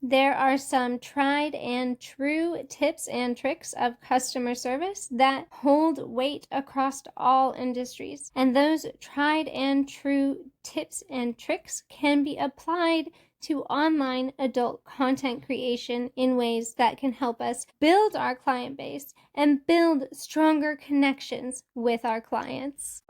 There are some tried and true tips and tricks of customer service that hold weight across all industries. And those tried and true tips and tricks can be applied to online adult content creation in ways that can help us build our client base and build stronger connections with our clients.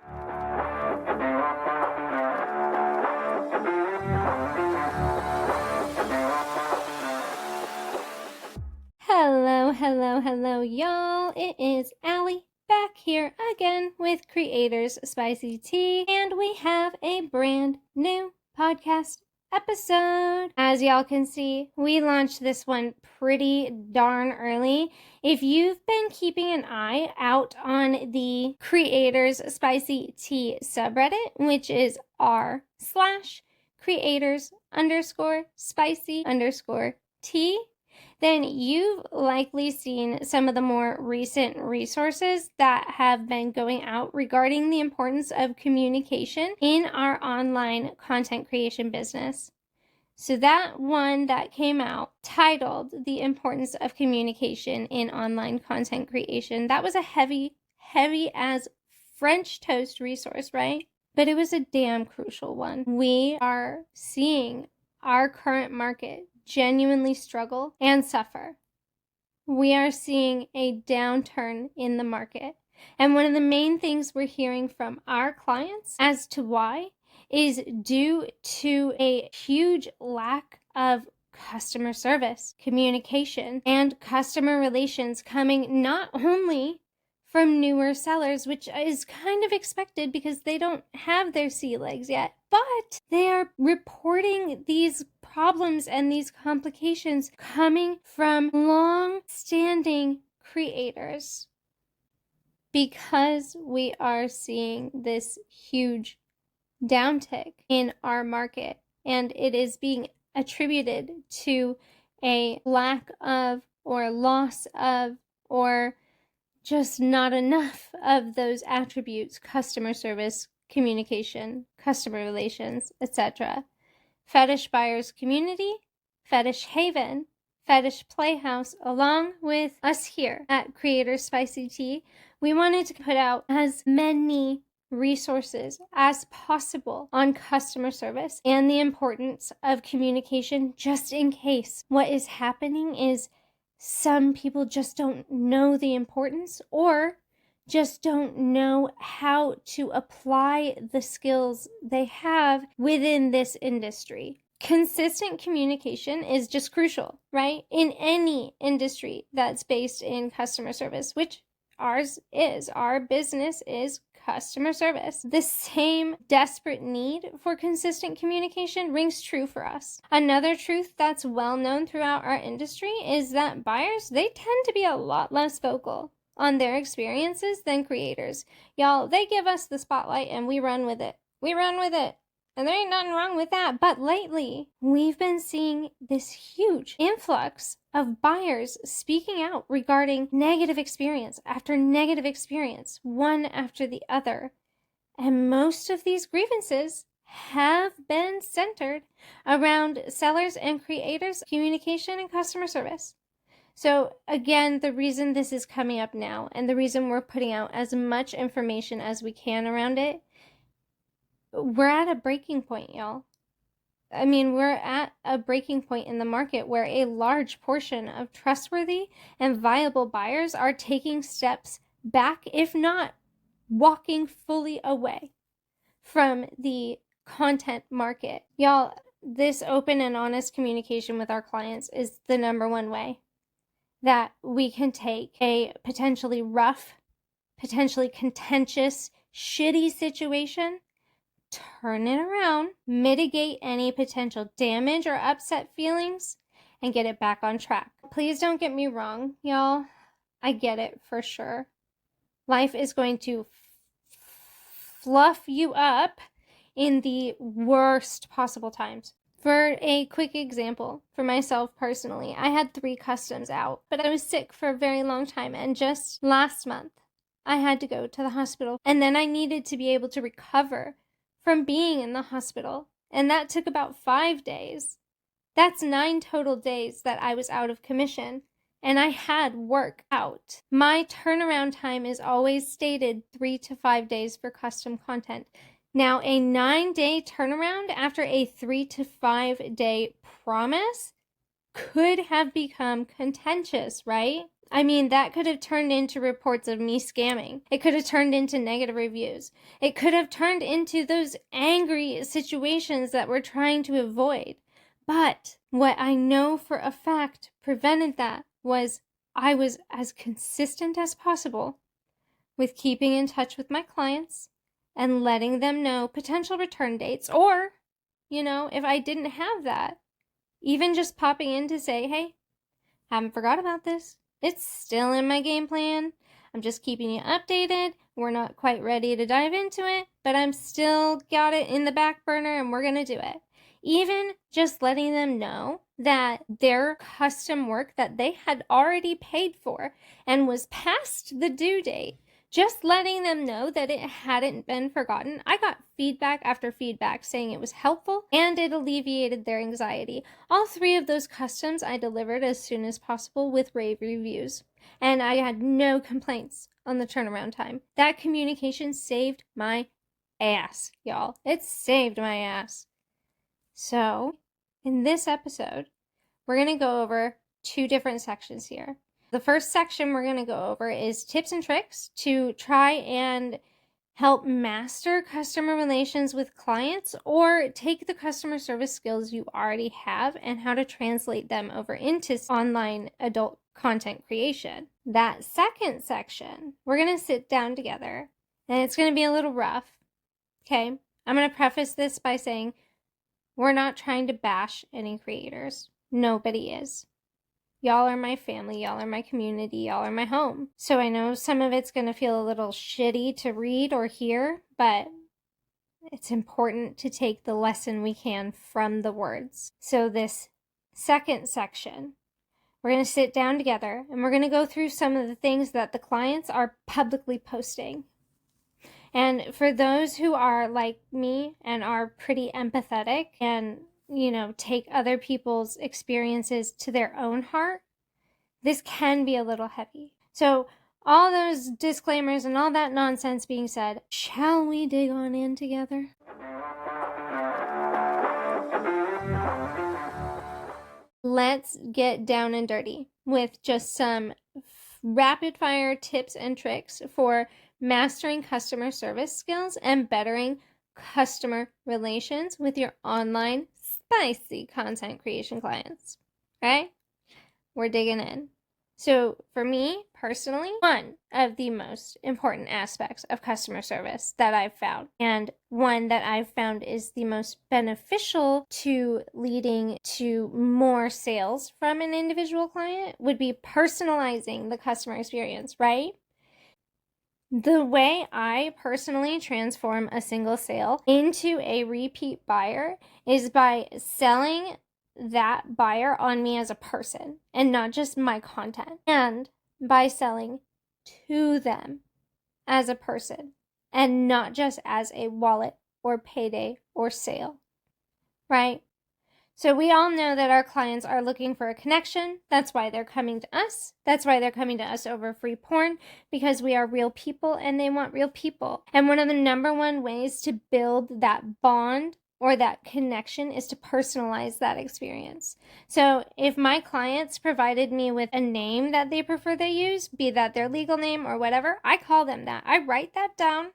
Hello, y'all. It is Allie back here again with Creators Spicy Tea, and we have a brand new podcast episode. As y'all can see, we launched this one pretty darn early. If you've been keeping an eye out on the Creators Spicy Tea subreddit, which is r/creators_spicy_tea, then you've likely seen some of the more recent resources that have been going out regarding the importance of communication in our online content creation business. So that one that came out titled The Importance of Communication in Online Content Creation, that was a heavy as French toast resource, right? But it was a damn crucial one. We are seeing our current market genuinely struggle and suffer. We are seeing a downturn in the market. And one of the main things we're hearing from our clients as to why is due to a huge lack of customer service, communication, and customer relations coming not only from newer sellers, which is kind of expected because they don't have their sea legs yet, but they are reporting these problems and these complications coming from long-standing creators because we are seeing this huge downtick in our market, and it is being attributed to a lack of or loss of or just not enough of those attributes: customer service, communication, customer relations, etc. Fetish Buyers Community, Fetish Haven, Fetish Playhouse, along with us here at Creators Spicy Tea, we wanted to put out as many resources as possible on customer service and the importance of communication, just in case what is happening is some people just don't know the importance or just don't know how to apply the skills they have within this industry. Consistent communication is just crucial, right? In any industry that's based in customer service, which ours is. Our business is customer service. The same desperate need for consistent communication rings true for us. Another truth that's well known throughout our industry is that buyers, they tend to be a lot less vocal on their experiences than creators. Y'all, they give us the spotlight and we run with it. And there ain't nothing wrong with that. But lately, we've been seeing this huge influx of buyers speaking out regarding negative experience after negative experience, one after the other. And most of these grievances have been centered around sellers and creators' communication and customer service. So again, the reason this is coming up now and the reason we're putting out as much information as we can around it, we're at a breaking point, y'all. I mean, we're at a breaking point in the market where a large portion of trustworthy and viable buyers are taking steps back, if not walking fully away from the content market. Y'all, this open and honest communication with our clients is the number one way that we can take a potentially rough, potentially contentious, shitty situation, turn it around, mitigate any potential damage or upset feelings, and get it back on track. Please don't get me wrong, y'all. I get it for sure. Life is going to fluff you up in the worst possible times. For a quick example, for myself personally, I had 3 customs out, but I was sick for a very long time, and just last month, I had to go to the hospital, and then I needed to be able to recover from being in the hospital, and that took about 5 days. That's 9 total days that I was out of commission, and I had work out. My turnaround time is always stated 3 to 5 days for custom content. Now, a 9-day turnaround after a 3 to 5 day promise could have become contentious, right? I mean, that could have turned into reports of me scamming. It could have turned into negative reviews. It could have turned into those angry situations that we're trying to avoid. But what I know for a fact prevented that was I was as consistent as possible with keeping in touch with my clients and letting them know potential return dates, or, if I didn't have that, even just popping in to say, hey, haven't forgot about this. It's still in my game plan. I'm just keeping you updated. We're not quite ready to dive into it, but I'm still got it in the back burner and we're going to do it. Even just letting them know that their custom work that they had already paid for and was past the due date, just letting them know that it hadn't been forgotten. I got feedback after feedback saying it was helpful and it alleviated their anxiety. All 3 of those customs I delivered as soon as possible with rave reviews, and I had no complaints on the turnaround time. That communication saved my ass, y'all. It saved my ass. So, in this episode, we're going to go over 2 different sections here. The first section we're going to go over is tips and tricks to try and help master customer relations with clients, or take the customer service skills you already have and how to translate them over into online adult content creation. That second section, we're going to sit down together, and it's going to be a little rough. Okay? I'm going to preface this by saying we're not trying to bash any creators. Nobody is. Y'all are my family, y'all are my community, y'all are my home. So I know some of it's going to feel a little shitty to read or hear, but it's important to take the lesson we can from the words. So this second section, we're going to sit down together and we're going to go through some of the things that the clients are publicly posting. And for those who are like me and are pretty empathetic and take other people's experiences to their own heart, this can be a little heavy. So all those disclaimers and all that nonsense being said, shall we dig on in together? Let's get down and dirty with just some rapid fire tips and tricks for mastering customer service skills and bettering customer relations with your online spicy content creation clients. All right? We're digging in. So for me personally, one of the most important aspects of customer service that I've found, and one that I've found is the most beneficial to leading to more sales from an individual client, would be personalizing the customer experience, right? The way I personally transform a single sale into a repeat buyer is by selling that buyer on me as a person and not just my content, and by selling to them as a person and not just as a wallet or payday or sale, right? So we all know that our clients are looking for a connection. That's why they're coming to us. That's why they're coming to us over free porn, because we are real people and they want real people. And one of the number one ways to build that bond or that connection is to personalize that experience. So if my clients provided me with a name that they prefer they use, be that their legal name or whatever, I call them that. I write that down.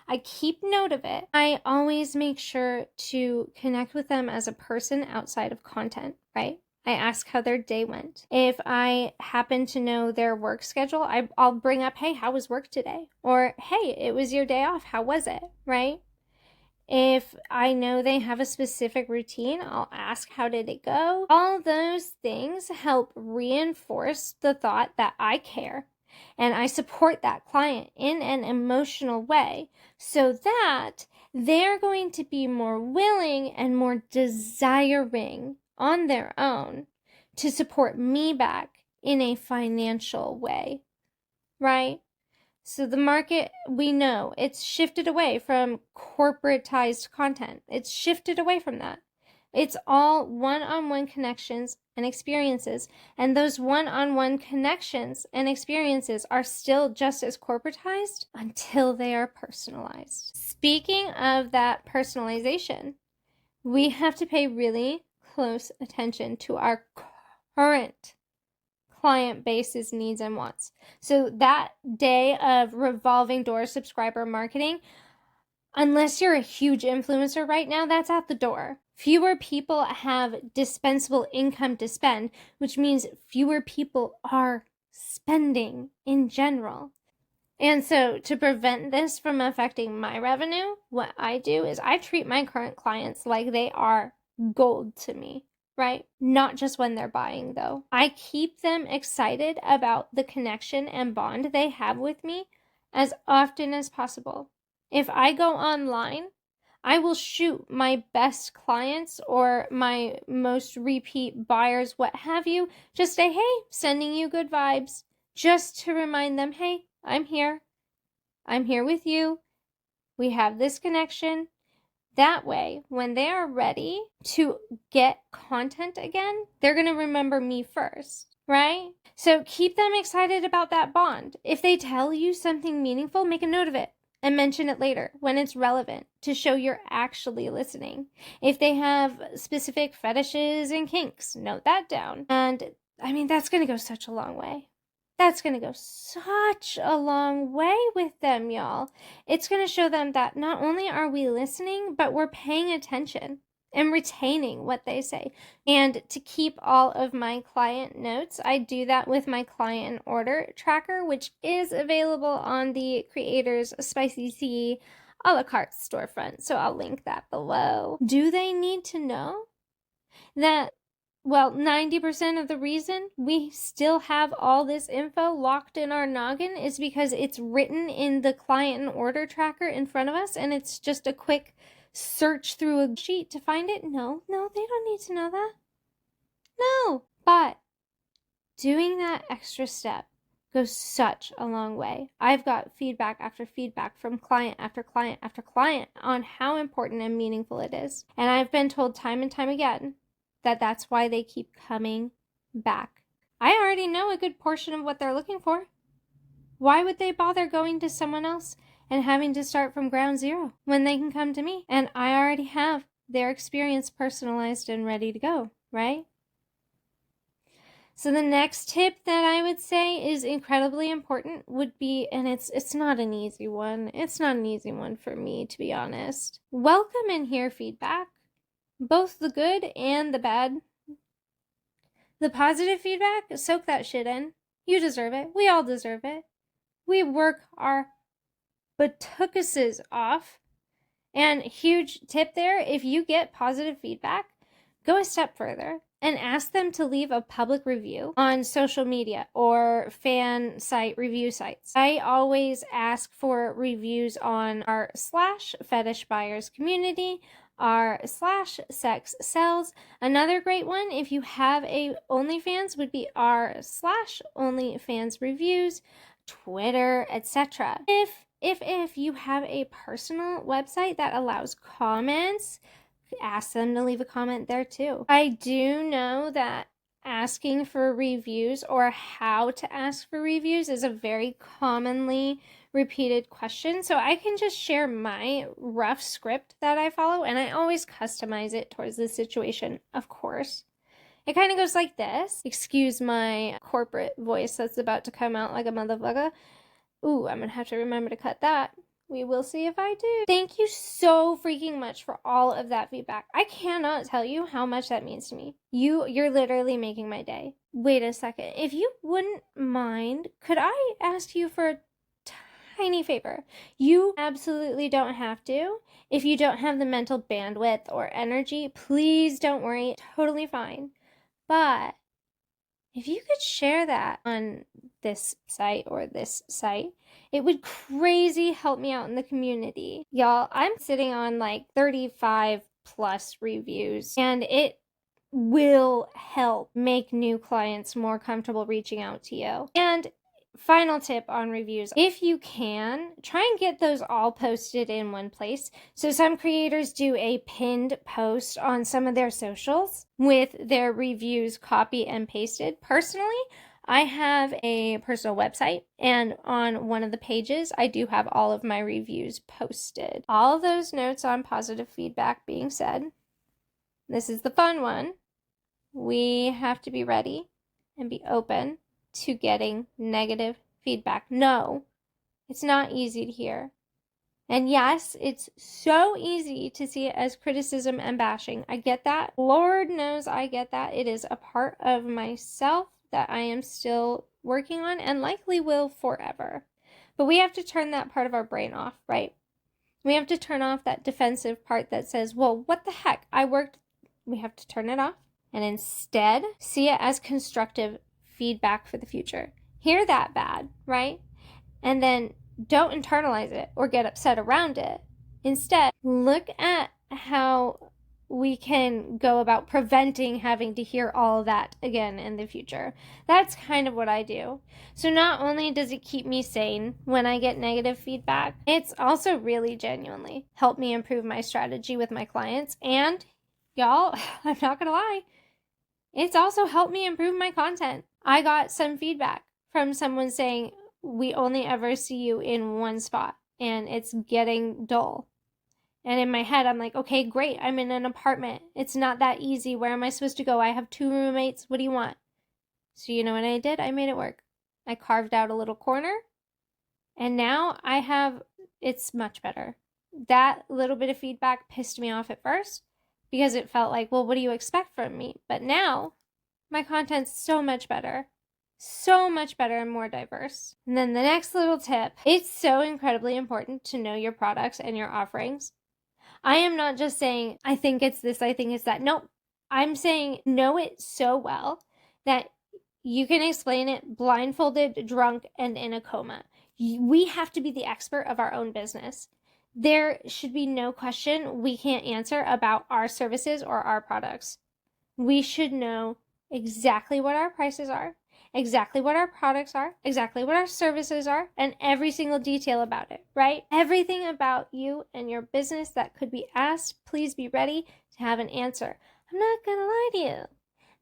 I keep note of it. I always make sure to connect with them as a person outside of content, right? I ask how their day went. If I happen to know their work schedule, I'll bring up, hey, how was work today? Or, hey, it was your day off. How was it, right? If I know they have a specific routine, I'll ask, how did it go? All those things help reinforce the thought that I care and I support that client in an emotional way, so that they're going to be more willing and more desiring on their own to support me back in a financial way, right? So the market, we know, it's shifted away from corporatized content. It's shifted away from that. It's all one-on-one connections and experiences. And those one-on-one connections and experiences are still just as corporatized until they are personalized. Speaking of that personalization, we have to pay really close attention to our current client base's needs and wants. So that day of revolving door subscriber marketing, unless you're a huge influencer right now, that's out the door. Fewer people have dispensable income to spend, which means fewer people are spending in general. And so to prevent this from affecting my revenue, what I do is I treat my current clients like they are gold to me, right? Not just when they're buying, though. I keep them excited about the connection and bond they have with me as often as possible. If I go online, I will shoot my best clients or my most repeat buyers, what have you, just say, hey, sending you good vibes, just to remind them, hey, I'm here. I'm here with you. We have this connection. That way, when they are ready to get content again, they're going to remember me first, right? So keep them excited about that bond. If they tell you something meaningful, make a note of it and mention it later when it's relevant to show you're actually listening. If they have specific fetishes and kinks, note that down. And I mean, that's going to go such a long way. That's going to go such a long way with them, y'all. It's going to show them that not only are we listening, but we're paying attention and retaining what they say. And to keep all of my client notes, I do that with my client order tracker, which is available on the Creators Spicy Sea a la carte storefront. So I'll link that below. Do they need to know that, well, 90% of the reason we still have all this info locked in our noggin is because it's written in the client and order tracker in front of us, and it's just a quick search through a sheet to find it? No, they don't need to know that. No, but doing that extra step goes such a long way. I've got feedback after feedback from client after client after client on how important and meaningful it is. And I've been told time and time again that that's why they keep coming back. I already know a good portion of what they're looking for. Why would they bother going to someone else and having to start from ground zero when they can come to me? And I already have their experience personalized and ready to go, right? So the next tip that I would say is incredibly important would be, and it's not an easy one. It's not an easy one for me, to be honest. Welcome and hear feedback, both the good and the bad. The positive feedback, soak that shit in. You deserve it. We all deserve it. We work our batukuses off. And huge tip there, if you get positive feedback, go a step further and ask them to leave a public review on social media or fan site review sites. I always ask for reviews on our /fetish buyers community, our /sex sells. Another great one, if you have a OnlyFans, would be our /OnlyFans reviews, Twitter, etc. If you have a personal website that allows comments, ask them to leave a comment there too. I do know that asking for reviews or how to ask for reviews is a very commonly repeated question. So I can just share my rough script that I follow, and I always customize it towards the situation, of course. It kind of goes like this. Excuse my corporate voice that's about to come out like a motherfucker. Ooh, I'm gonna have to remember to cut that. We will see if I do. Thank you so freaking much for all of that feedback. I cannot tell you how much that means to me. You're literally making my day. Wait a second. If you wouldn't mind, could I ask you for a tiny favor? You absolutely don't have to. If you don't have the mental bandwidth or energy, please don't worry. Totally fine. But if you could share that on this site or this site, it would crazy help me out in the community. Y'all, I'm sitting on like 35 plus reviews, and it will help make new clients more comfortable reaching out to you. And final tip on reviews, if you can, try and get those all posted in one place. So some creators do a pinned post on some of their socials with their reviews copy and pasted. Personally, I have a personal website, and on one of the pages, I do have all of my reviews posted. All of those notes on positive feedback being said, this is the fun one. We have to be ready and be open to getting negative feedback. No, it's not easy to hear. And yes, it's so easy to see it as criticism and bashing. I get that. Lord knows I get that. It is a part of myself that I am still working on and likely will forever. But we have to turn that part of our brain off, right? We have to turn off that defensive part that says, well, what the heck? We have to turn it off and instead see it as constructive feedback for the future. Hear that bad, right? And then don't internalize it or get upset around it. Instead, look at how we can go about preventing having to hear all of that again in the future. That's kind of what I do. So not only does it keep me sane when I get negative feedback, it's also really genuinely helped me improve my strategy with my clients. And y'all, I'm not gonna lie, it's also helped me improve my content. I got some feedback from someone saying, we only ever see you in one spot and it's getting dull. And in my head, I'm like, okay, great. I'm in an apartment. It's not that easy. Where am I supposed to go? I have 2 roommates. What do you want? So you know what I did? I made it work. I carved out a little corner and now it's much better. That little bit of feedback pissed me off at first because it felt like, well, what do you expect from me? But now my content's so much better and more diverse. And then the next little tip, it's so incredibly important to know your products and your offerings. I am not just saying, I think it's this, I think it's that. No, I'm saying know it so well that you can explain it blindfolded, drunk, and in a coma. We have to be the expert of our own business. There should be no question we can't answer about our services or our products. We should know exactly what our prices are, exactly what our products are, exactly what our services are, and every single detail about it, right? Everything about you and your business that could be asked, please be ready to have an answer. I'm not gonna lie to you.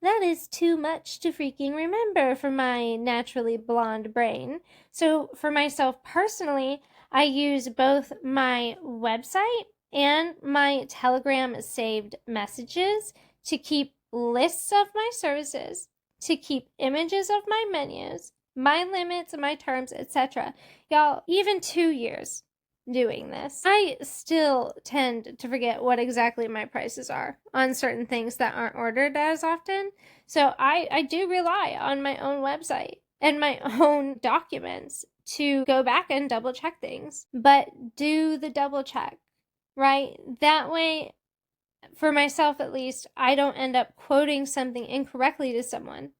That is too much to freaking remember for my naturally blonde brain. So for myself personally, I use both my website and my Telegram saved messages to keep lists of my services, to keep images of my menus, my limits, my terms, etc. Y'all, even 2 years doing this, I still tend to forget what exactly my prices are on certain things that aren't ordered as often. So I do rely on my own website and my own documents to go back and double check things. But do the double check, right? That way, for myself at least, I don't end up quoting something incorrectly to someone,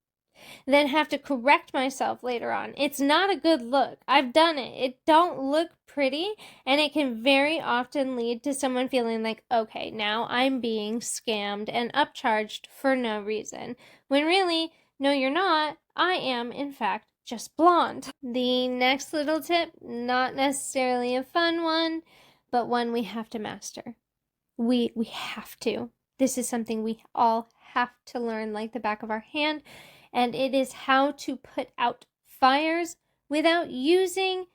then have to correct myself later on. It's not a good look. I've done it. It don't look pretty, and it can very often lead to someone feeling like, okay, now I'm being scammed and upcharged for no reason. When really, no, you're not. I am, in fact, just blonde. The next little tip, not necessarily a fun one, but one we have to master. We have to. This is something we all have to learn like the back of our hand, and it is how to put out fires without using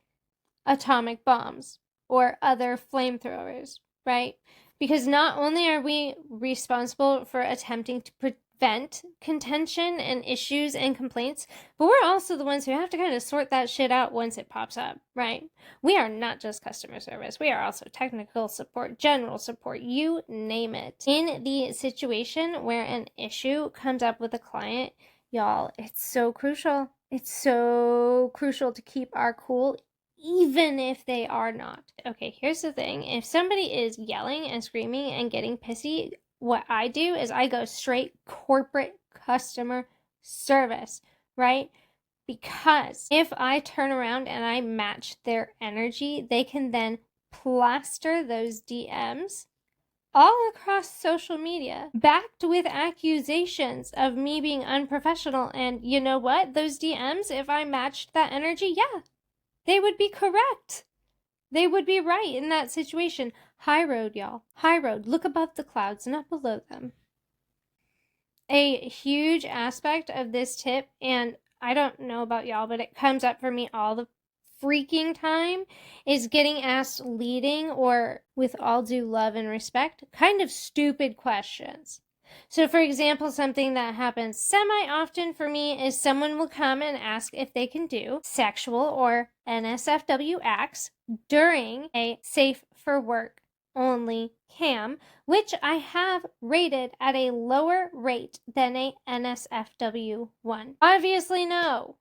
atomic bombs or other flamethrowers, right? Because not only are we responsible for attempting to prevent contention and issues and complaints, but we're also the ones who have to kind of sort that shit out once it pops up, right? We are not just customer service. We are also technical support, general support, you name it. In the situation where an issue comes up with a client, y'all, it's so crucial. It's so crucial to keep our cool, even if they are not. Okay, here's the thing. If somebody is yelling and screaming and getting pissy, what I do is I go straight corporate customer service, right? Because if I turn around and I match their energy, they can then plaster those DMs all across social media, backed with accusations of me being unprofessional. And you know what? Those DMs, if I matched that energy, yeah, they would be correct. They would be right in that situation. High road, y'all. High road. Look above the clouds, not below them. A huge aspect of this tip, and I don't know about y'all, but it comes up for me all the freaking time, is getting asked leading, or with all due love and respect, kind of stupid questions. So for example, something that happens semi-often for me is someone will come and ask if they can do sexual or NSFW acts during a safe for work only cam, which I have rated at a lower rate than a NSFW one. Obviously no,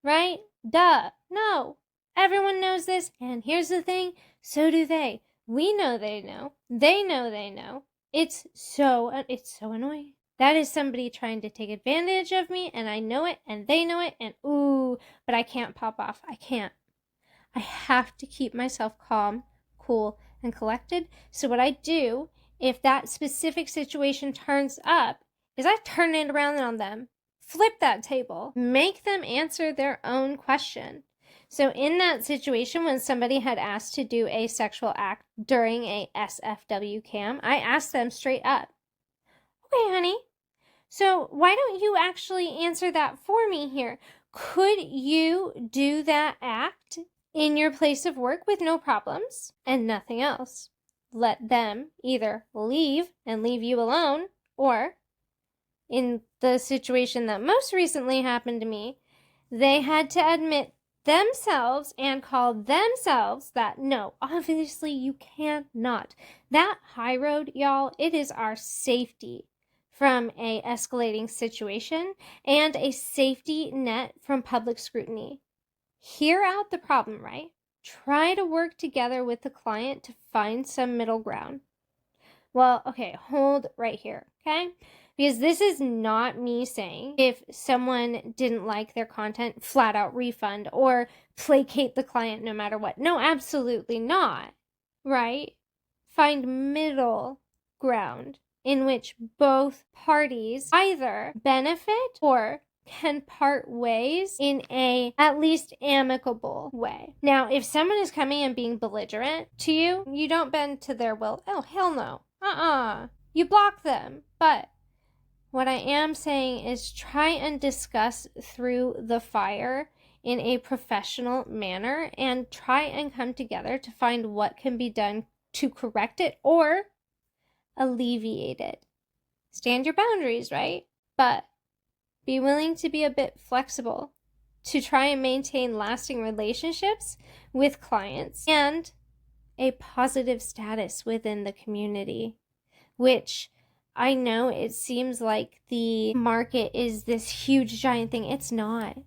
right? Duh, no. Everyone knows this, and here's the thing, so do they. We know they know. They know they know. It's so annoying. That is somebody trying to take advantage of me, and I know it, and they know it, and ooh, but I can't pop off. I can't. I have to keep myself calm, cool, and collected. So what I do, if that specific situation turns up, is I turn it around on them, flip that table, make them answer their own question. So in that situation, when somebody had asked to do a sexual act during a SFW cam, I asked them straight up, okay, honey, so why don't you actually answer that for me here? Could you do that act in your place of work with no problems and nothing else? Let them either leave and leave you alone, or in the situation that most recently happened to me, they had to admit themselves and call themselves that no, obviously you cannot. That high road, y'all, it is our safety from a escalating situation and a safety net from public scrutiny. Hear out the problem, right? Try to work together with the client to find some middle ground. Well, okay, hold right here, okay? Because this is not me saying if someone didn't like their content, flat out refund or placate the client no matter what. No, absolutely not, right? Find middle ground in which both parties either benefit or can part ways in a at least amicable way. Now, if someone is coming and being belligerent to you, you don't bend to their will. Oh, hell no. You block them. But what I am saying is try and discuss through the fire in a professional manner and try and come together to find what can be done to correct it or alleviate it. Stand your boundaries, right? But be willing to be a bit flexible to try and maintain lasting relationships with clients and a positive status within the community, which I know it seems like the market is this huge giant thing. It's not.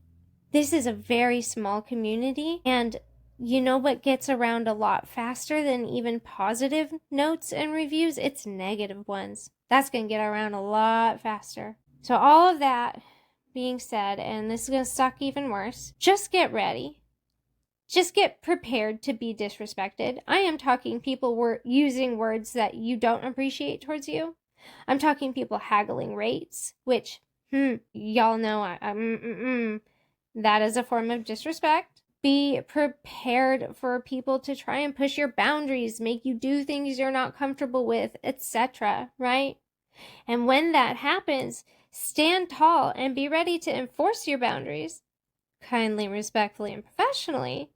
This is a very small community, and you know what gets around a lot faster than even positive notes and reviews? It's negative ones. That's going to get around a lot faster. So all of that being said, and this is going to suck even worse, just get ready. Just get prepared to be disrespected. I am talking people using words that you don't appreciate towards you. I'm talking people haggling rates, which, y'all know that is a form of disrespect. Be prepared for people to try and push your boundaries, make you do things you're not comfortable with, etc., right? And when that happens, stand tall and be ready to enforce your boundaries, kindly, respectfully, and professionally,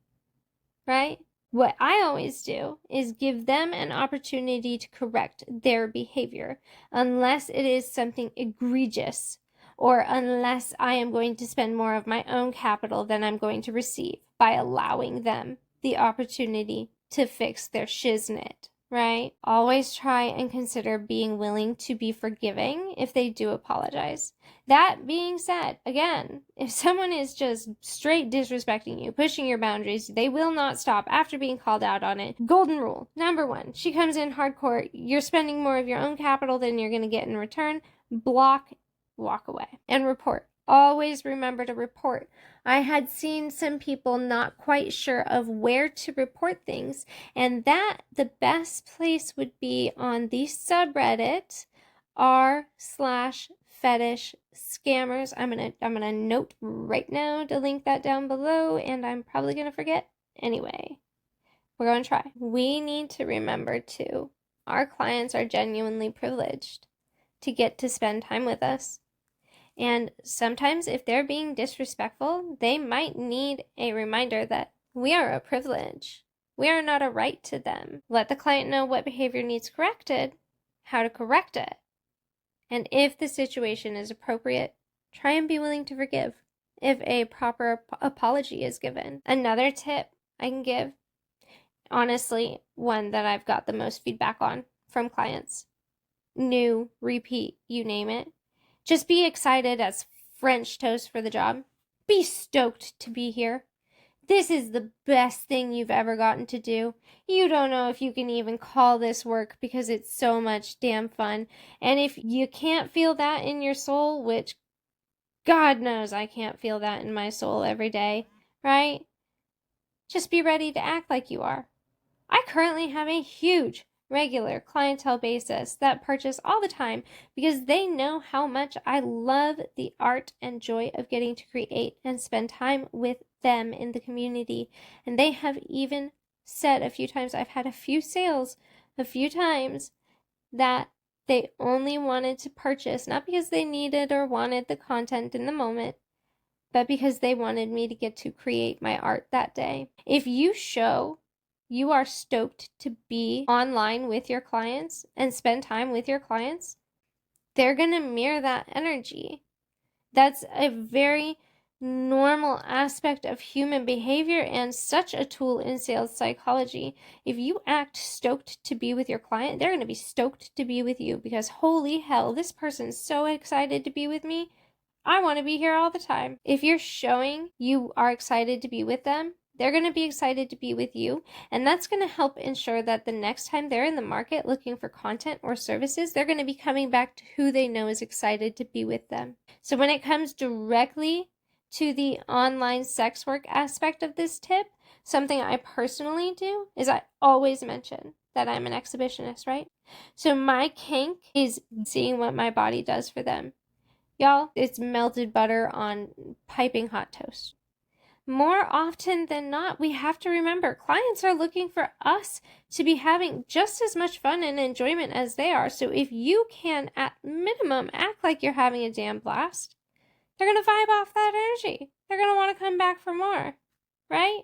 right? What I always do is give them an opportunity to correct their behavior, unless it is something egregious, or unless I am going to spend more of my own capital than I'm going to receive by allowing them the opportunity to fix their shiznit, right? Always try and consider being willing to be forgiving if they do apologize. That being said, again, if someone is just straight disrespecting you, pushing your boundaries, they will not stop after being called out on it. Golden rule, number one, she comes in hardcore, you're spending more of your own capital than you're going to get in return, block, walk away, and report. always remember to report. I had seen some people not quite sure of where to report things, and that the best place would be on the subreddit r/fetish scammers. I'm gonna note right now to link that down below, and I'm probably gonna forget anyway. We're gonna try. We need to remember too, our clients are genuinely privileged to get to spend time with us. And sometimes if they're being disrespectful, they might need a reminder that we are a privilege. We are not a right to them. Let the client know what behavior needs corrected, how to correct it. And if the situation is appropriate, try and be willing to forgive if a proper apology is given. Another tip I can give, honestly, one that I've got the most feedback on from clients, new, repeat, you name it. Just be excited as French toast for the job. Be stoked to be here. This is the best thing you've ever gotten to do. You don't know if you can even call this work because it's so much damn fun. And if you can't feel that in your soul, which God knows I can't feel that in my soul every day, right? Just be ready to act like you are. I currently have a huge regular clientele basis that purchase all the time because they know how much I love the art and joy of getting to create and spend time with them in the community. And they have even said a few times, I've had a few sales a few times, that they only wanted to purchase not because they needed or wanted the content in the moment, but because they wanted me to get to create my art that day. If you show you are stoked to be online with your clients and spend time with your clients, they're going to mirror that energy. That's a very normal aspect of human behavior and such a tool in sales psychology. If you act stoked to be with your client, they're going to be stoked to be with you because holy hell, this person's so excited to be with me. I want to be here all the time. If you're showing you are excited to be with them, they're going to be excited to be with you, and that's going to help ensure that the next time they're in the market looking for content or services, they're going to be coming back to who they know is excited to be with them. So when it comes directly to the online sex work aspect of this tip, something I personally do is I always mention that I'm an exhibitionist, right? So my kink is seeing what my body does for them. Y'all, it's melted butter on piping hot toast. More often than not, we have to remember clients are looking for us to be having just as much fun and enjoyment as they are. So if you can, at minimum, act like you're having a damn blast, they're going to vibe off that energy. They're going to want to come back for more, right?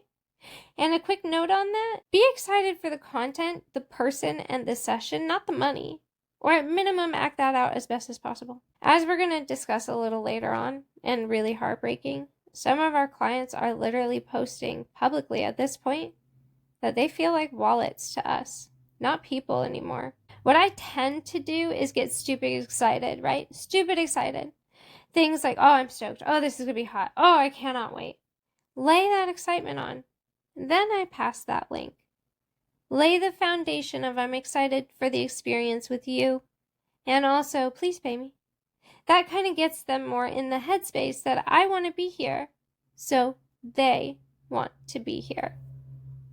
And a quick note on that, be excited for the content, the person, and the session, not the money. Or at minimum, act that out as best as possible. As we're going to discuss a little later on, and really heartbreaking, some of our clients are literally posting publicly at this point that they feel like wallets to us, not people anymore. What I tend to do is get stupid excited, right? Stupid excited. Things like, oh, I'm stoked. Oh, this is going to be hot. Oh, I cannot wait. Lay that excitement on. Then I pass that link. Lay the foundation of I'm excited for the experience with you. And also, please pay me. That kind of gets them more in the headspace that I want to be here, so they want to be here.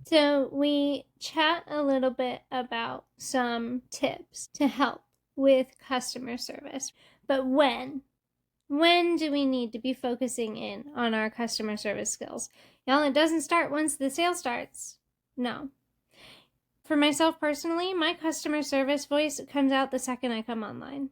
So we chat a little bit about some tips to help with customer service. But when do we need to be focusing in on our customer service skills? Y'all, it doesn't start once the sale starts. No. For myself personally, my customer service voice comes out the second I come online.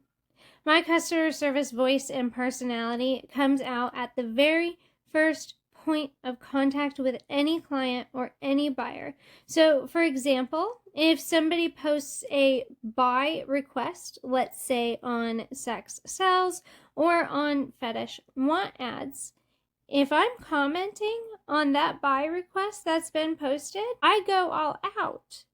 My customer service voice and personality comes out at the very first point of contact with any client or any buyer. So, for example, if somebody posts a buy request, let's say on sex sells or on fetish want ads, if I'm commenting on that buy request that's been posted, I go all out.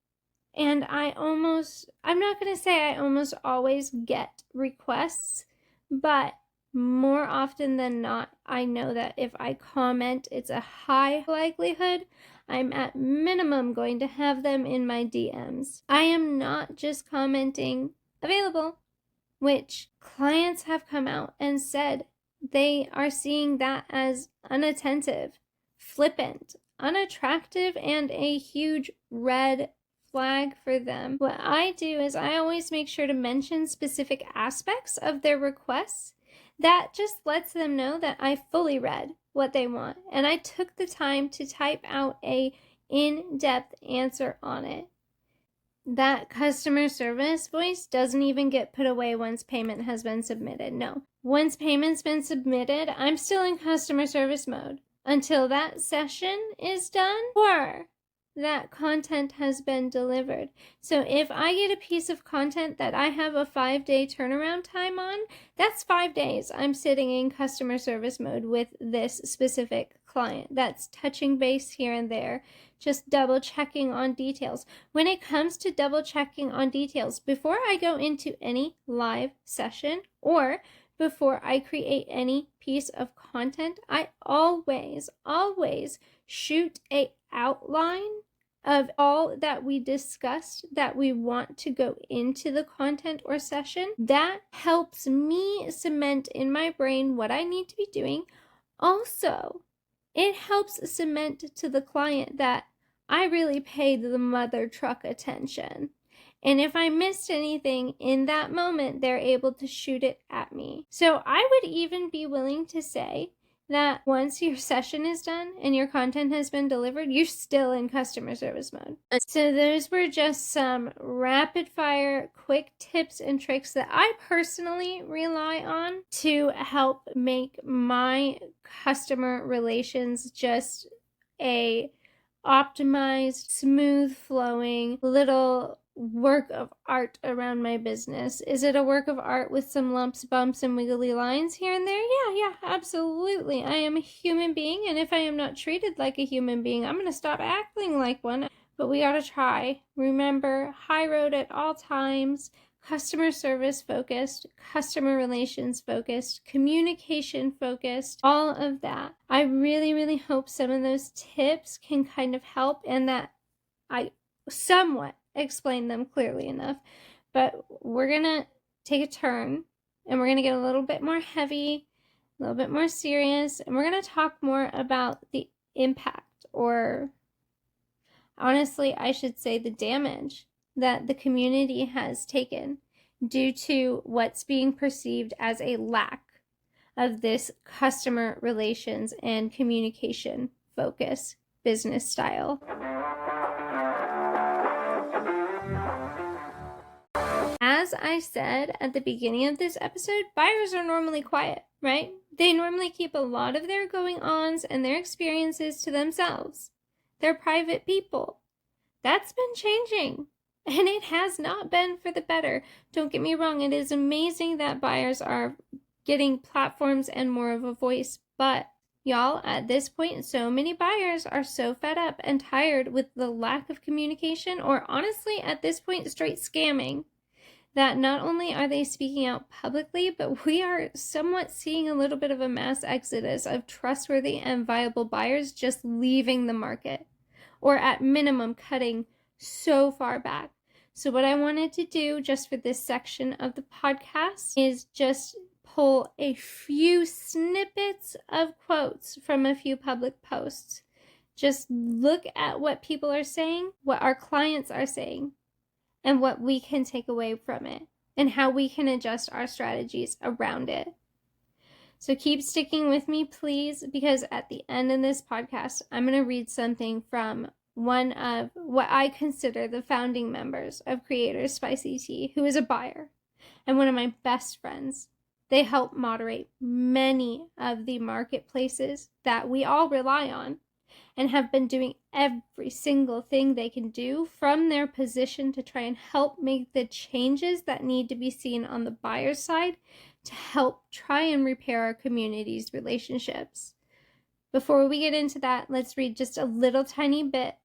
And I'm not going to say I almost always get requests, but more often than not, I know that if I comment, it's a high likelihood I'm at minimum going to have them in my DMs. I am not just commenting available, which clients have come out and said they are seeing that as unattentive, flippant, unattractive, and a huge red flag for them. What I do is I always make sure to mention specific aspects of their requests. That just lets them know that I fully read what they want, and I took the time to type out a in-depth answer on it. That customer service voice doesn't even get put away once payment has been submitted. No. Once payment's been submitted, I'm still in customer service mode until that session is done or that content has been delivered. So if I get a piece of content that I have a 5-day turnaround time on, that's 5 days I'm sitting in customer service mode with this specific client. That's touching base here and there, just double checking on details. When it comes to double checking on details, before I go into any live session or before I create any piece of content, I always shoot a outline of all that we discussed that we want to go into the content or session. That helps me cement in my brain what I need to be doing. Also, it helps cement to the client that I really paid the mother truck attention. And if I missed anything in that moment, they're able to shoot it at me. So I would even be willing to say that once your session is done and your content has been delivered, you're still in customer service mode. So those were just some rapid fire quick tips and tricks that I personally rely on to help make my customer relations just a optimized, smooth flowing little work of art around my business. Is it a work of art with some lumps, bumps, and wiggly lines here and there? Yeah, absolutely. I am a human being, and if I am not treated like a human being, I'm going to stop acting like one. But we gotta try. Remember, high road at all times, customer service focused, customer relations focused, communication focused, all of that. I really hope some of those tips can kind of help and that I somewhat explain them clearly enough. But we're gonna take a turn and we're gonna get a little bit more heavy, a little bit more serious, and we're gonna talk more about the impact, or honestly, I should say the damage that the community has taken due to what's being perceived as a lack of this customer relations and communication focus business style. As I said at the beginning of this episode, buyers are normally quiet, right? They normally keep a lot of their going-ons and their experiences to themselves. They're private people. That's been changing, and it has not been for the better. Don't get me wrong, it is amazing that buyers are getting platforms and more of a voice, but y'all, at this point, so many buyers are so fed up and tired with the lack of communication, or honestly, at this point, straight scamming, that not only are they speaking out publicly, but we are somewhat seeing a little bit of a mass exodus of trustworthy and viable buyers just leaving the market, or at minimum cutting so far back. So what I wanted to do just for this section of the podcast is just pull a few snippets of quotes from a few public posts. Just look at what people are saying, what our clients are saying, and what we can take away from it, and how we can adjust our strategies around it. So keep sticking with me, please, because at the end of this podcast, I'm going to read something from one of what I consider the founding members of Creators Spicy Tea, who is a buyer and one of my best friends. They help moderate many of the marketplaces that we all rely on and have been doing every single thing they can do from their position to try and help make the changes that need to be seen on the buyer's side to help try and repair our community's relationships. Before we get into that, let's read just a little tiny bit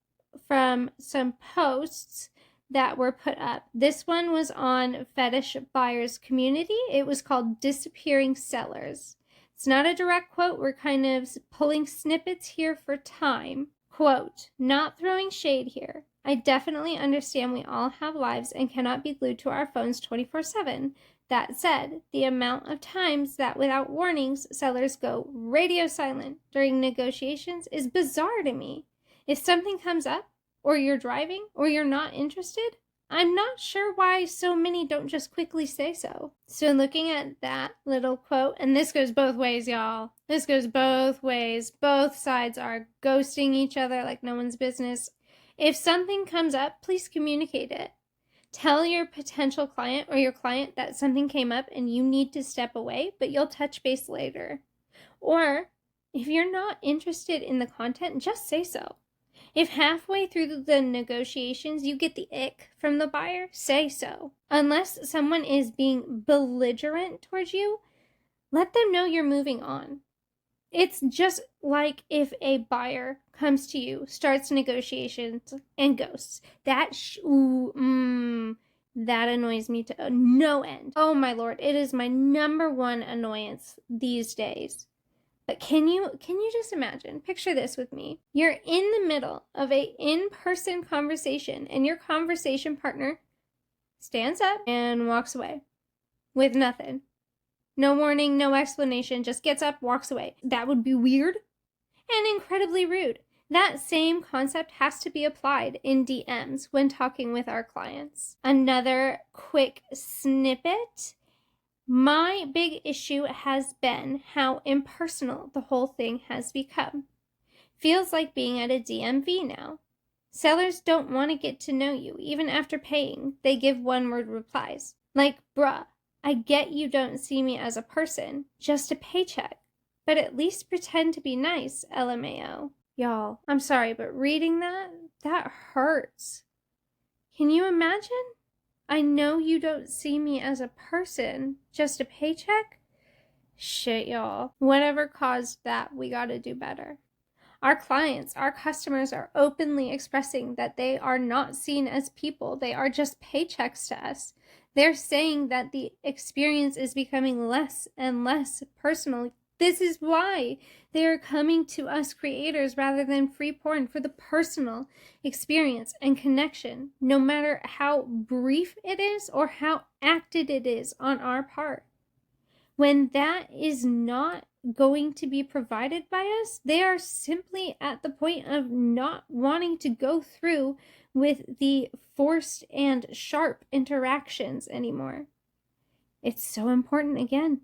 from some posts that were put up. This one was on Fetish Buyers Community. It was called Disappearing Sellers. It's not a direct quote. We're kind of pulling snippets here for time. Quote, "Not throwing shade here. I definitely understand we all have lives and cannot be glued to our phones 24/7. That said, the amount of times that without warnings sellers go radio silent during negotiations is bizarre to me. If something comes up, or you're driving, or you're not interested, I'm not sure why so many don't just quickly say so. So looking at that little quote, and this goes both ways, y'all. This goes both ways. Both sides are ghosting each other like no one's business. If something comes up, please communicate it. Tell your potential client or your client that something came up and you need to step away, but you'll touch base later. Or if you're not interested in the content, just say so. If halfway through the negotiations you get the ick from the buyer, say so. Unless someone is being belligerent towards you, let them know you're moving on. It's just like if a buyer comes to you, starts negotiations, and ghosts. That annoys me to no end. Oh my lord, it is my number one annoyance these days. But can you just imagine, picture this with me. You're in the middle of a in-person conversation and your conversation partner stands up and walks away with nothing. No warning, no explanation, just gets up, walks away. That would be weird and incredibly rude. That same concept has to be applied in DMs when talking with our clients. Another quick snippet. My big issue has been how impersonal the whole thing has become. Feels like being at a DMV now. Sellers don't want to get to know you, even after paying. They give one-word replies. Like, bruh, I get you don't see me as a person, just a paycheck. But at least pretend to be nice, LMAO. Y'all, I'm sorry, but reading that hurts. Can you imagine? I know you don't see me as a person, just a paycheck? Shit, y'all. Whatever caused that, we gotta do better. Our clients, our customers are openly expressing that they are not seen as people. They are just paychecks to us. They're saying that the experience is becoming less and less personal. This is why they are coming to us creators rather than free porn, for the personal experience and connection, no matter how brief it is or how acted it is on our part. When that is not going to be provided by us, they are simply at the point of not wanting to go through with the forced and sharp interactions anymore. It's so important, again,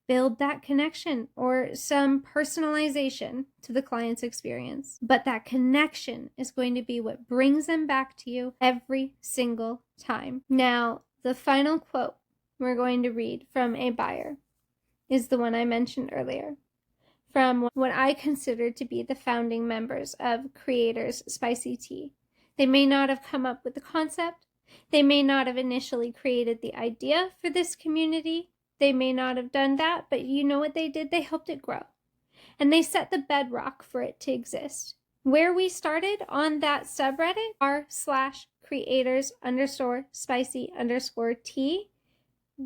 build that connection or some personalization to the client's experience. But that connection is going to be what brings them back to you every single time. Now, the final quote we're going to read from a buyer is the one I mentioned earlier, from what I consider to be the founding members of Creators Spicy Tea. They may not have come up with the concept. They may not have initially created the idea for this community. They may not have done that, but you know what they did? They helped it grow. And they set the bedrock for it to exist. Where we started on that subreddit, r/creators_spicy_tea,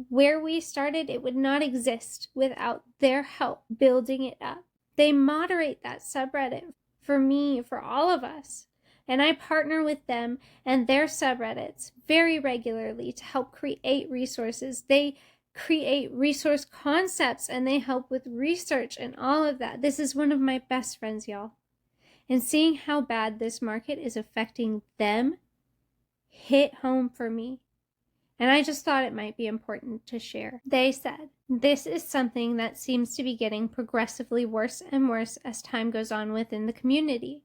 where we started, it would not exist without their help building it up. They moderate that subreddit for me, for all of us. And I partner with them and their subreddits very regularly to help create resources. They create resource concepts and they help with research and all of that. This is one of my best friends, y'all. And seeing how bad this market is affecting them hit home for me. And I just thought it might be important to share. They said, this is something that seems to be getting progressively worse and worse as time goes on within the community.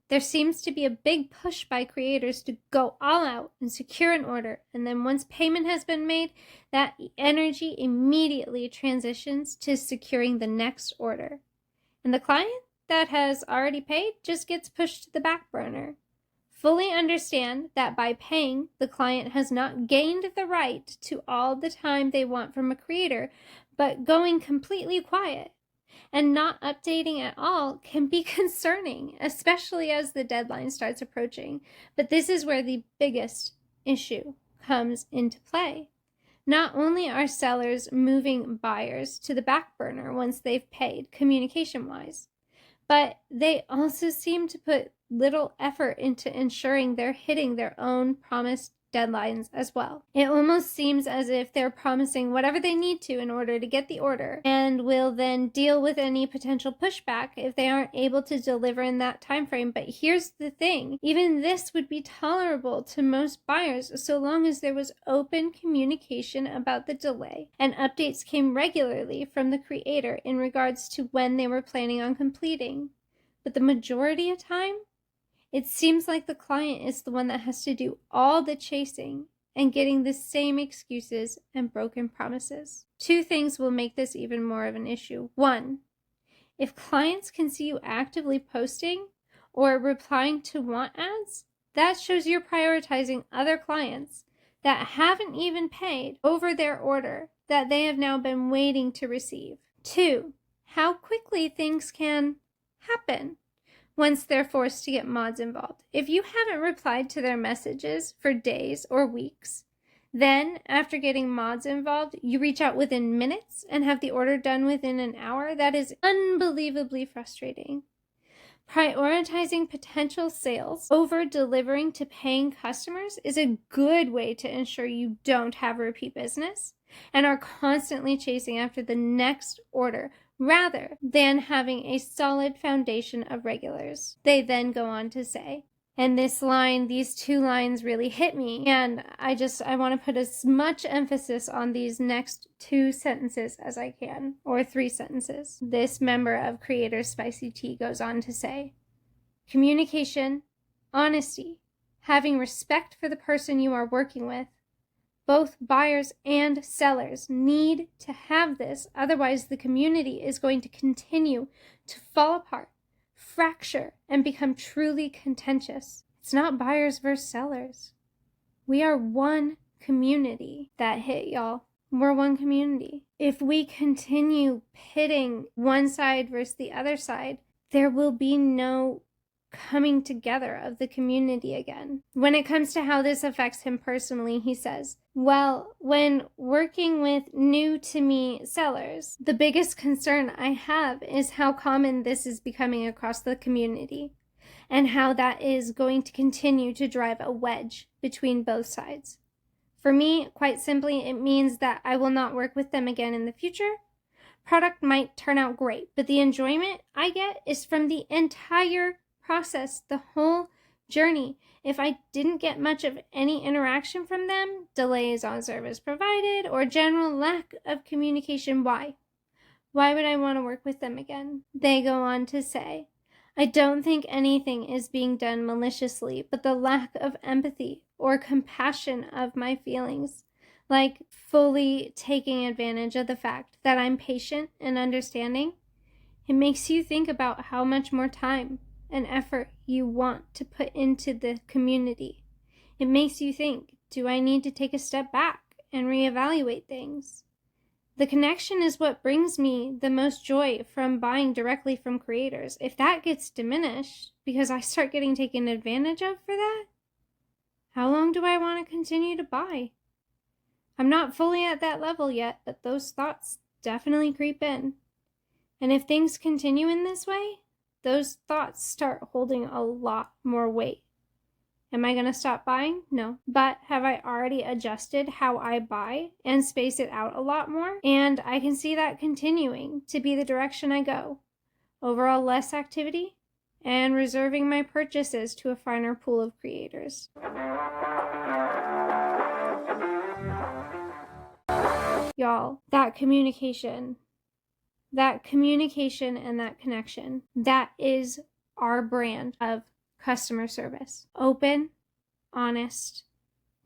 There seems to be a big push by creators to go all out and secure an order, and then once payment has been made, that energy immediately transitions to securing the next order. And the client that has already paid just gets pushed to the back burner. Fully understand that by paying, the client has not gained the right to all the time they want from a creator, but going completely quiet and not updating at all can be concerning, especially as the deadline starts approaching. But this is where the biggest issue comes into play. Not only are sellers moving buyers to the back burner once they've paid, communication-wise, but they also seem to put little effort into ensuring they're hitting their own promised deadlines as well. It almost seems as if they're promising whatever they need to in order to get the order, and will then deal with any potential pushback if they aren't able to deliver in that time frame. But here's the thing, even this would be tolerable to most buyers so long as there was open communication about the delay and updates came regularly from the creator in regards to when they were planning on completing. But the majority of time, it seems like the client is the one that has to do all the chasing and getting the same excuses and broken promises. Two things will make this even more of an issue. One, if clients can see you actively posting or replying to want ads, that shows you're prioritizing other clients that haven't even paid over their order that they have now been waiting to receive. Two, how quickly things can happen once they're forced to get mods involved. If you haven't replied to their messages for days or weeks, then after getting mods involved, you reach out within minutes and have the order done within an hour, that is unbelievably frustrating. Prioritizing potential sales over delivering to paying customers is a good way to ensure you don't have repeat business and are constantly chasing after the next order rather than having a solid foundation of regulars. They then go on to say, and these two lines really hit me, and I want to put as much emphasis on these next two sentences as I can, or three sentences. This member of Creators Spicy Tea goes on to say, communication, honesty, having respect for the person you are working with. Both buyers and sellers need to have this, otherwise the community is going to continue to fall apart, fracture, and become truly contentious. It's not buyers versus sellers. We are one community. That hit, y'all. We're one community. If we continue pitting one side versus the other side, there will be no coming together of the community again. When it comes to how this affects him personally, he says, well, when working with new to me sellers, the biggest concern I have is how common this is becoming across the community and how that is going to continue to drive a wedge between both sides. For me, quite simply, it means that I will not work with them again in the future. Product might turn out great, but the enjoyment I get is from the entire process, the whole journey. If I didn't get much of any interaction from them, delays on service provided, or general lack of communication, why? Why would I want to work with them again? They go on to say, I don't think anything is being done maliciously, but the lack of empathy or compassion of my feelings, like fully taking advantage of the fact that I'm patient and understanding, it makes you think about how much more time and effort you want to put into the community. It makes you think, do I need to take a step back and reevaluate things? The connection is what brings me the most joy from buying directly from creators. If that gets diminished because I start getting taken advantage of for that, how long do I want to continue to buy? I'm not fully at that level yet, but those thoughts definitely creep in. And if things continue in this way, those thoughts start holding a lot more weight. Am I going to stop buying? No. But have I already adjusted how I buy and space it out a lot more? And I can see that continuing to be the direction I go. Overall less activity and reserving my purchases to a finer pool of creators. Y'all, that communication and that connection, that is our brand of customer service. Open, honest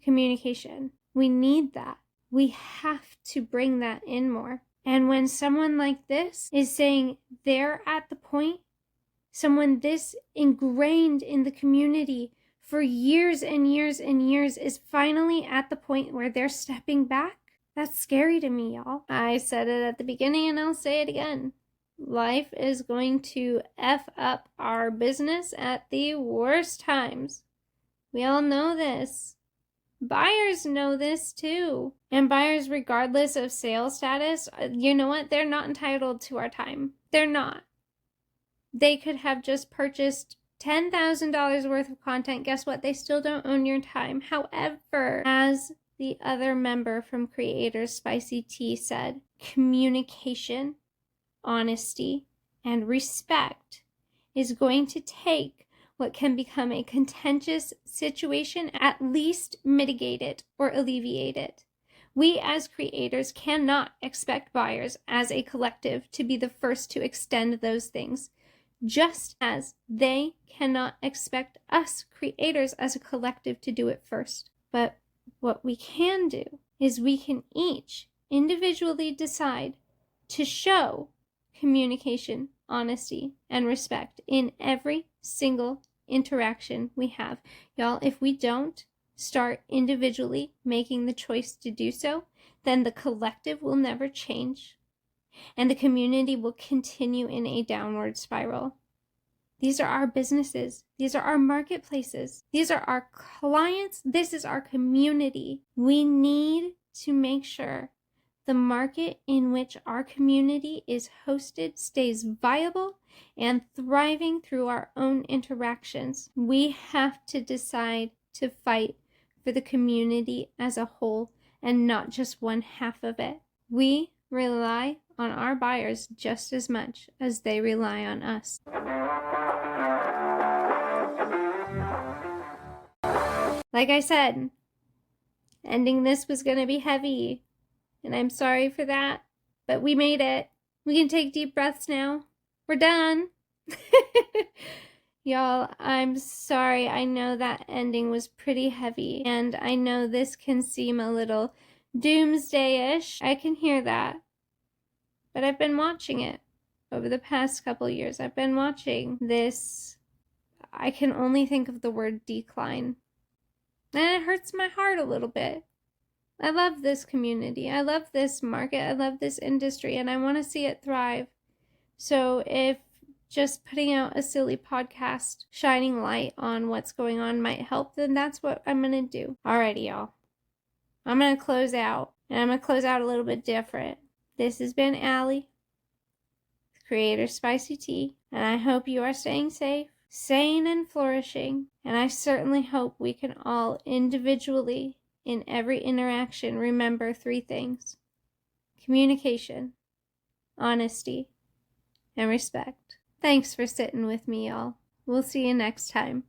communication. We need that. We have to bring that in more. And when someone like this is saying they're at the point, someone this ingrained in the community for years and years and years is finally at the point where they're stepping back, that's scary to me, y'all. I said it at the beginning and I'll say it again. Life is going to F up our business at the worst times. We all know this. Buyers know this too. And buyers, regardless of sales status, you know what? They're not entitled to our time. They're not. They could have just purchased $10,000 worth of content, guess what? They still don't own your time. However, as the other member from Creators Spicy Tea said, communication, honesty, and respect is going to take what can become a contentious situation, at least mitigate it or alleviate it. We as creators cannot expect buyers as a collective to be the first to extend those things, just as they cannot expect us creators as a collective to do it first. But what we can do is we can each individually decide to show communication, honesty, and respect in every single interaction we have. Y'all, if we don't start individually making the choice to do so, then the collective will never change, and the community will continue in a downward spiral. These are our businesses. These are our marketplaces. These are our clients. This is our community. We need to make sure the market in which our community is hosted stays viable and thriving through our own interactions. We have to decide to fight for the community as a whole and not just one half of it. We rely on our buyers just as much as they rely on us. Like I said, ending this was going to be heavy, and I'm sorry for that, but we made it. We can take deep breaths now. We're done. Y'all, I'm sorry. I know that ending was pretty heavy, and I know this can seem a little doomsday-ish. I can hear that. But I've been watching it over the past couple years. I've been watching this, I can only think of the word decline. And it hurts my heart a little bit. I love this community. I love this market. I love this industry, and I want to see it thrive. So if just putting out a silly podcast, shining light on what's going on might help, then that's what I'm going to do. Alrighty, y'all. I'm going to close out, and I'm going to close out a little bit different. This has been Allie, Creator Spicy Tea, and I hope you are staying safe, sane, and flourishing. And I certainly hope we can all individually, in every interaction, remember 3 things: communication, honesty, and respect. Thanks for sitting with me, y'all. We'll see you next time.